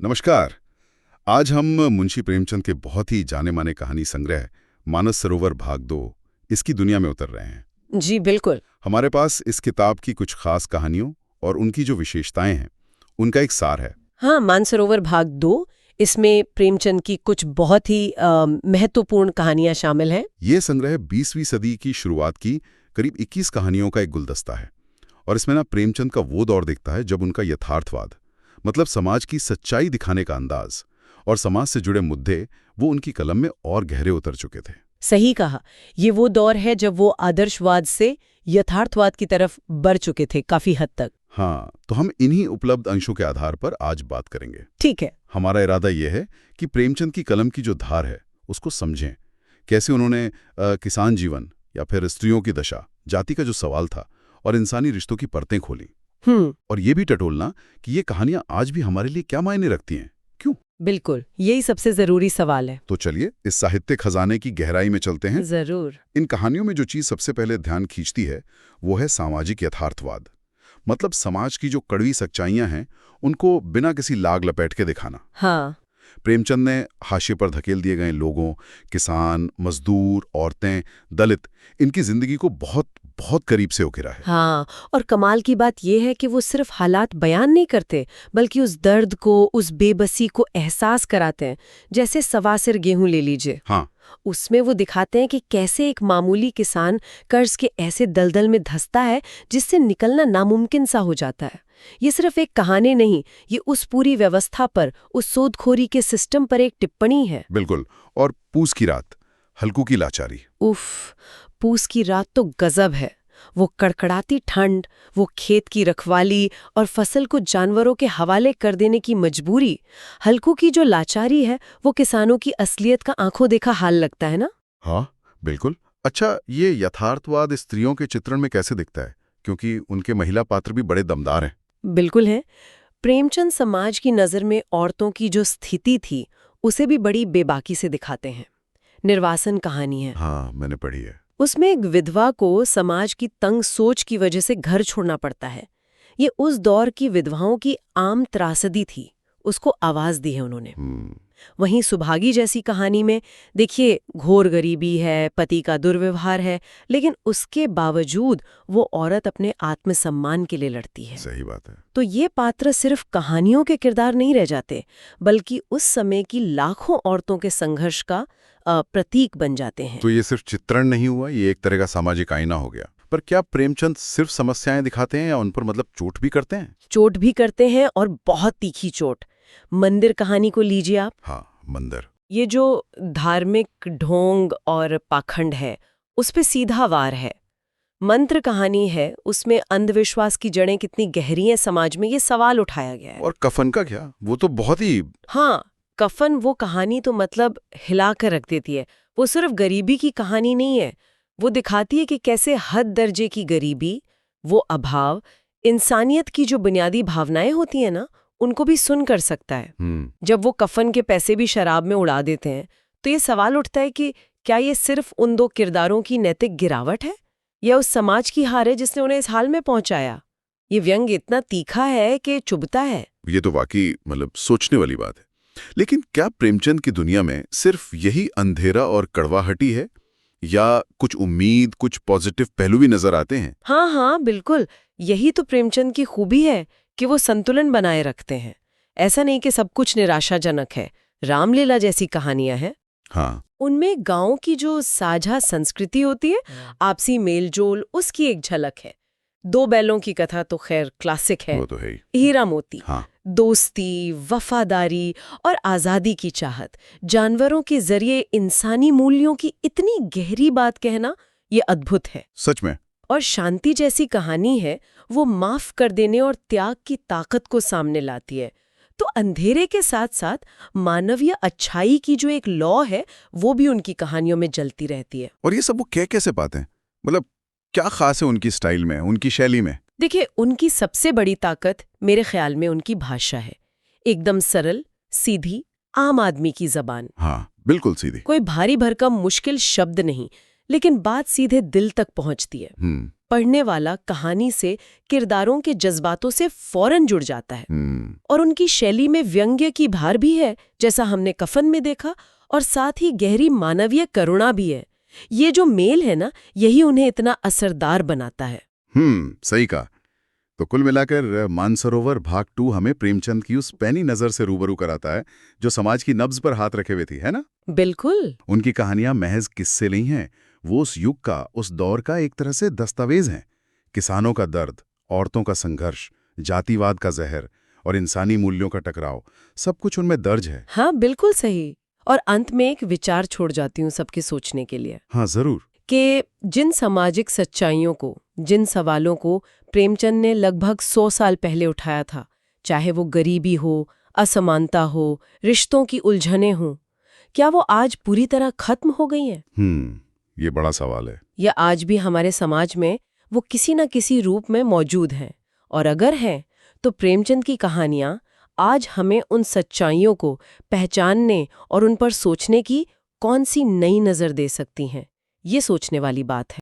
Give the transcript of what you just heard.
नमस्कार। आज हम मुंशी प्रेमचंद के बहुत ही जाने माने कहानी संग्रह मानस सरोवर भाग 2 इसकी दुनिया में उतर रहे हैं। जी बिल्कुल। हमारे पास इस किताब की कुछ खास कहानियों और उनकी जो विशेषताएं हैं उनका एक सार है। हाँ, मानसरोवर भाग 2। इसमें प्रेमचंद की कुछ बहुत ही महत्वपूर्ण कहानियां शामिल हैं। ये संग्रह 20वीं सदी की शुरुआत की करीब 21 कहानियों का एक गुलदस्ता है और इसमें ना प्रेमचंद का वो दौर दिखता है जब उनका यथार्थवाद, मतलब समाज की सच्चाई दिखाने का अंदाज और समाज से जुड़े मुद्दे वो उनकी कलम में और गहरे उतर चुके थे। सही कहा। ये वो दौर है जब वो आदर्शवाद से यथार्थवाद की तरफ बढ़ चुके थे काफी हद तक। हाँ, तो हम इन्हीं उपलब्ध अंशों के आधार पर आज बात करेंगे। ठीक है। हमारा इरादा यह है कि प्रेमचंद की कलम की जो धार है उसको समझें, कैसे उन्होंने किसान जीवन या फिर स्त्रियों की दशा, जाति का जो सवाल था और इंसानी रिश्तों की परतें खोली। और ये भी टटोलना कि ये कहानियां आज भी हमारे लिए क्या मायने रखती हैं, क्यों। बिल्कुल, यही सबसे जरूरी सवाल है। तो चलिए इस साहित्य खजाने की गहराई में चलते हैं। जरूर। इन कहानियों में जो चीज सबसे पहले ध्यान खींचती है वो है सामाजिक यथार्थवाद, मतलब समाज की जो कड़वी सच्चाइयां हैं उनको बिना किसी लाग लपेट के दिखाना। हाँ। प्रेमचंद ने हाशिए पर धकेल दिए गए लोगों, किसान, मजदूर, औरतें, दलित, इनकी जिंदगी को बहुत बहुत करीब से उकेरा है। हाँ, और कमाल की बात यह है कि वो सिर्फ हालात बयान नहीं करते, बल्कि उस दर्द को, उस बेबसी को एहसास कराते हैं। जैसे सवा सिर गेहूं ले लीजिए। हाँ, उसमें वो दिखाते हैं कि कैसे एक मामूली किसान कर्ज के ऐसे दलदल में धंसता है जिससे निकलना नामुमकिन सा हो जाता है। ये सिर्फ एक कहानी नहीं, ये उस पूरी व्यवस्था पर, उस सोदखोरी के सिस्टम पर एक टिप्पणी है। बिल्कुल। और पूस की रात, हल्कू की लाचारी। उफ, पूस की रात तो गजब है। वो कड़कड़ाती ठंड, वो खेत की रखवाली और फसल को जानवरों के हवाले कर देने की मजबूरी। हल्कू की जो लाचारी है वो किसानों की असलियत का आंखों देखा हाल लगता है ना। हाँ, बिल्कुल। अच्छा, ये यथार्थवाद स्त्रियों के चित्रण में कैसे दिखता है, क्योंकि उनके महिला पात्र भी बड़े दमदार हैं। बिल्कुल है। प्रेमचंद समाज की नज़र में औरतों की जो स्थिति थी उसे भी बड़ी बेबाकी से दिखाते हैं। निर्वासन कहानी है। हाँ, मैंने पढ़ी है। उसमें एक विधवा को समाज की तंग सोच की वजह से घर छोड़ना पड़ता है। ये उस दौर की विधवाओं की आम त्रासदी थी, उसको आवाज दी है उन्होंने। वहीं सुभागी जैसी कहानी में देखिए, घोर गरीबी है, पति का दुर्व्यवहार है, लेकिन उसके बावजूद वो औरत अपने आत्मसम्मान के लिए लड़ती है। सही बात है। तो ये पात्र सिर्फ कहानियों के किरदार नहीं रह जाते, बल्कि उस समय की लाखों औरतों के संघर्ष का प्रतीक बन जाते हैं। तो ये सिर्फ चित्रण नहीं हुआ, ये एक तरह का सामाजिक आईना हो गया। पर क्या प्रेमचंद सिर्फ समस्याएं दिखाते हैं या उन पर मतलब चोट भी करते हैं? चोट भी करते हैं, और बहुत तीखी चोट। मंदिर कहानी को लीजिए आप। हाँ, मंदिर। ये जो धार्मिक ढोंग और पाखंड है उस पे सीधा वार है। मंत्र कहानी है, उसमें अंधविश्वास की जड़ें कितनी गहरी हैं समाज में, ये सवाल उठाया गया है। और कफन का क्या, वो तो बहुत ही। हाँ, कफन वो कहानी तो मतलब हिला कर रख देती है। वो सिर्फ गरीबी की कहानी नहीं है, वो दिखाती है कि कैसे हद दर्जे की गरीबी, वो अभाव, इंसानियत की जो बुनियादी भावनाएं होती हैं ना, उनको भी सुन कर सकता है। जब वो कफन के पैसे भी शराब में उड़ा देते हैं तो ये सवाल उठता है कि क्या ये सिर्फ उन दो किरदारों की नैतिक गिरावट है या उस समाज की हार है जिसने उन्हें इस हाल में पहुंचाया। ये व्यंग इतना तीखा है कि चुभता है। ये तो वाकई मतलब सोचने वाली बात है। लेकिन क्या प्रेमचंद की दुनिया में सिर्फ यही अंधेरा और कड़वाहटी है या कुछ उम्मीद, कुछ पॉजिटिव पहलू भी नजर आते हैं? हाँ हाँ बिल्कुल, यही तो प्रेमचंद की खूबी है कि वो संतुलन बनाए रखते हैं। ऐसा नहीं कि सब कुछ निराशाजनक है। रामलीला जैसी कहानियां हैं, हाँ, उनमें गांव की जो साझा संस्कृति होती है, आपसी मेलजोल, उसकी एक झलक है। दो बैलों की कथा तो खैर क्लासिक है। वो तो है ही। हीरा मोती। हाँ, दोस्ती, वफादारी और आजादी की चाहत, जानवरों के जरिए इंसानी मूल्यों की इतनी गहरी बात कहना, ये अद्भुत है सच में। और शांति जैसी कहानी है, वो माफ कर देने और त्याग की ताकत को सामने लाती है। तो अंधेरे के साथ साथ मानवीय अच्छाई की जो एक लौ है वो भी उनकी कहानियों में जलती रहती है। और ये सब वो कह कैसे पाते हैं, मतलब क्या खास है उनकी स्टाइल में, उनकी शैली में? देखिए, उनकी सबसे बड़ी ताकत मेरे ख्याल में उनकी भाषा है। एकदम सरल, सीधी, आम आदमी की जबान। हाँ, बिल्कुल सीधी। कोई भारी भरकम मुश्किल शब्द नहीं, लेकिन बात सीधे दिल तक पहुंचती है। पढ़ने वाला कहानी से किरदारों के जज्बातों से फौरन जुड़ जाता है। और उनकी शैली में व्यंग्य की धार भी है, जैसा हमने कफन में देखा, और साथ ही गहरी मानवीय करुणा भी है। ये जो मेल है ना, यही उन्हें इतना असरदार बनाता है। सही कहा। तो कुल मिलाकर मानसरोवर भाग 2 हमें प्रेमचंद की उस पैनी नजर से रूबरू कराता है जो समाज की नब्ज पर हाथ रखे हुए थी, है ना? बिल्कुल। उनकी कहानियां महज किस्से नहीं हैं, वो उस युग का, उस दौर का एक तरह से दस्तावेज हैं। किसानों का दर्द, औरतों का संघर्ष, जातिवाद का जहर और इंसानी मूल्यों का टकराव, सब कुछ उनमें दर्ज है। हाँ, बिल्कुल सही। और अंत में एक विचार छोड़ जाती हूँ सबके सोचने के लिए, हाँ जरूर। कि जिन सामाजिक सच्चाइयों को, जिन सवालों को प्रेमचंद ने लगभग 100 साल पहले उठाया था, चाहे वो गरीबी हो, असमानता हो, रिश्तों की उलझनें हों, क्या वो आज पूरी तरह खत्म हो गई हैं? ये बड़ा सवाल है। या आज भी हमारे समाज में वो किसी न किसी रूप में मौजूद हैं? और अगर हैं, तो प्रेमचंद की कहानियां आज हमें उन सच्चाइयों को पहचानने और उन पर सोचने की कौन सी नई नज़र दे सकती हैं? ये सोचने वाली बात है।